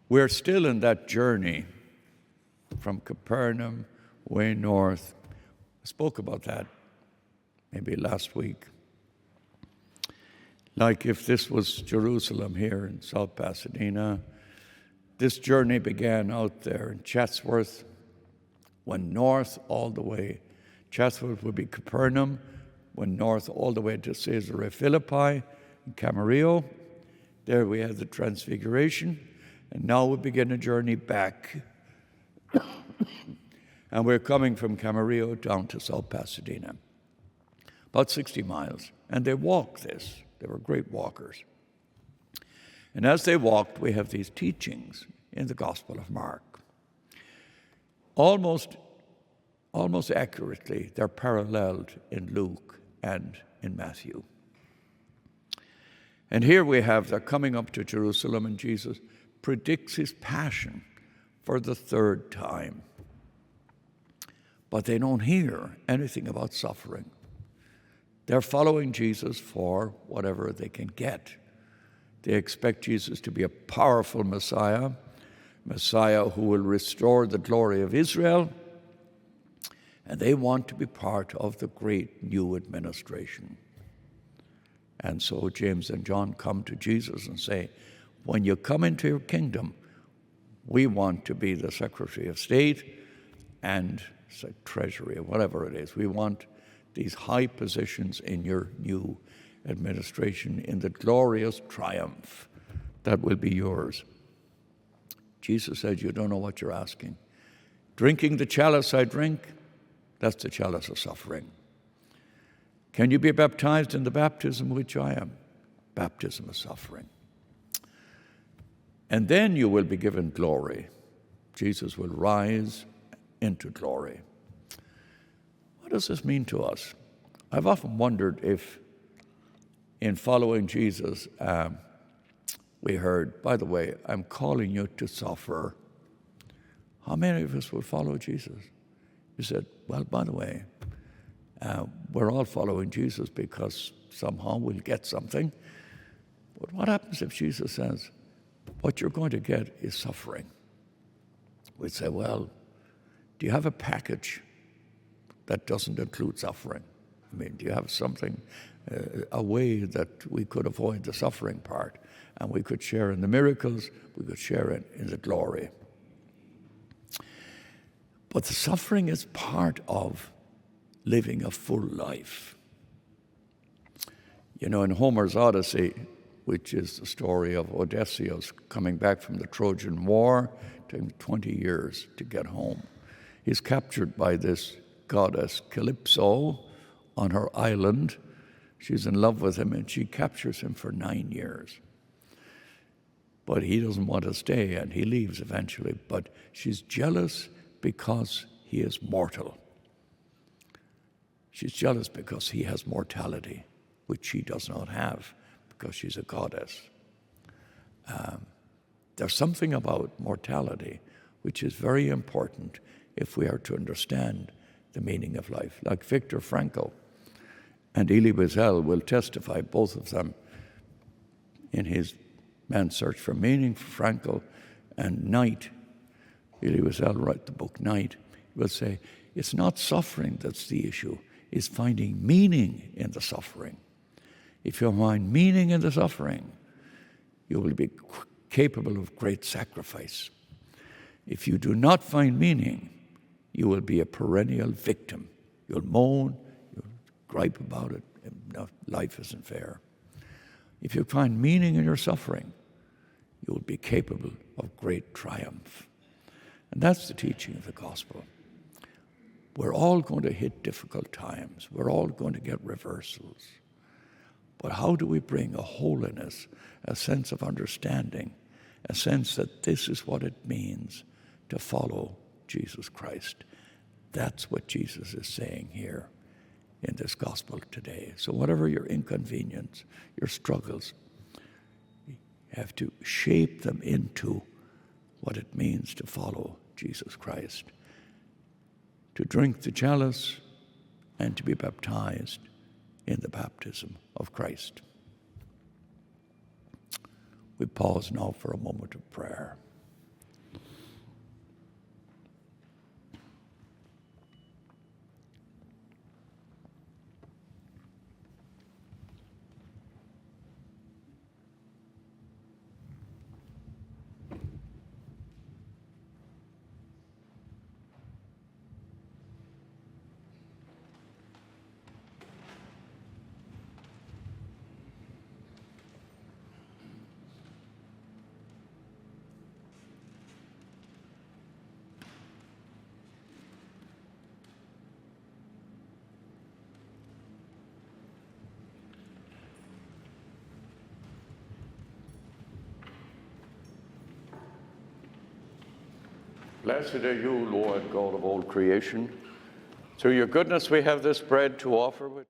We're still in that journey from Capernaum way north. I spoke about that maybe last week. Like if this was Jerusalem here in South Pasadena, this journey began out there in Chatsworth, went north all the way. Chatsworth would be Capernaum, went north all the way to Caesarea Philippi and Camarillo. There we had the Transfiguration, and now we begin a journey back. And we're coming from Camarillo down to South Pasadena, about 60 miles. And they walked this. They were great walkers. And as they walked, we have these teachings in the Gospel of Mark. Almost accurately, they're paralleled in Luke and in Matthew. And here we have, they're coming up to Jerusalem, and Jesus predicts his passion for the third time. But they don't hear anything about suffering. They're following Jesus for whatever they can get. They expect Jesus to be a powerful Messiah who will restore the glory of Israel, and they want to be part of the great new administration. And so James and John come to Jesus and say, when you come into your kingdom, we want to be the Secretary of State and Treasury, or whatever it is. We want these high positions in your new administration, in the glorious triumph that will be yours. Jesus said, you don't know what you're asking. Drinking the chalice I drink, that's the chalice of suffering. Can you be baptized in the baptism which I am? Baptism of suffering. And then you will be given glory. Jesus will rise into glory. What does this mean to us? I've often wondered if in following Jesus, we heard, by the way, I'm calling you to suffer. How many of us would follow Jesus? He said, well, by the way, we're all following Jesus because somehow we'll get something. But what happens if Jesus says, what you're going to get is suffering? We'd say, well, do you have a package that doesn't include suffering? I mean, do you have something, a way that we could avoid the suffering part, and we could share in the miracles, we could share in the glory? But the suffering is part of living a full life. You know, in Homer's Odyssey, which is the story of Odysseus coming back from the Trojan War, taking 20 years to get home. He's captured by this goddess Calypso on her island. She's in love with him, and she captures him for 9 years. But he doesn't want to stay, and he leaves eventually. But she's jealous because he is mortal. She's jealous because he has mortality, which she does not have because she's a goddess. There's something about mortality which is very important if we are to understand the meaning of life. Like Viktor Frankl and Elie Wiesel will testify, both of them, in his Man's Search for Meaning, Frankl, and Night. Elie Wiesel wrote the book Night. He will say, it's not suffering that's the issue, it's finding meaning in the suffering. If you find meaning in the suffering, you will be capable of great sacrifice. If you do not find meaning, you will be a perennial victim. You'll moan, you'll gripe about it, life isn't fair. If you find meaning in your suffering, you will be capable of great triumph. And that's the teaching of the gospel. We're all going to hit difficult times. We're all going to get reversals. But how do we bring a holiness, a sense of understanding, a sense that this is what it means to follow Jesus Christ? That's what Jesus is saying here in this gospel today. So whatever your inconvenience, your struggles, you have to shape them into what it means to follow Jesus Christ, to drink the chalice and to be baptized in the baptism of Christ. We pause now for a moment of prayer. Blessed are you, Lord God of all creation. Through your goodness we have this bread to offer with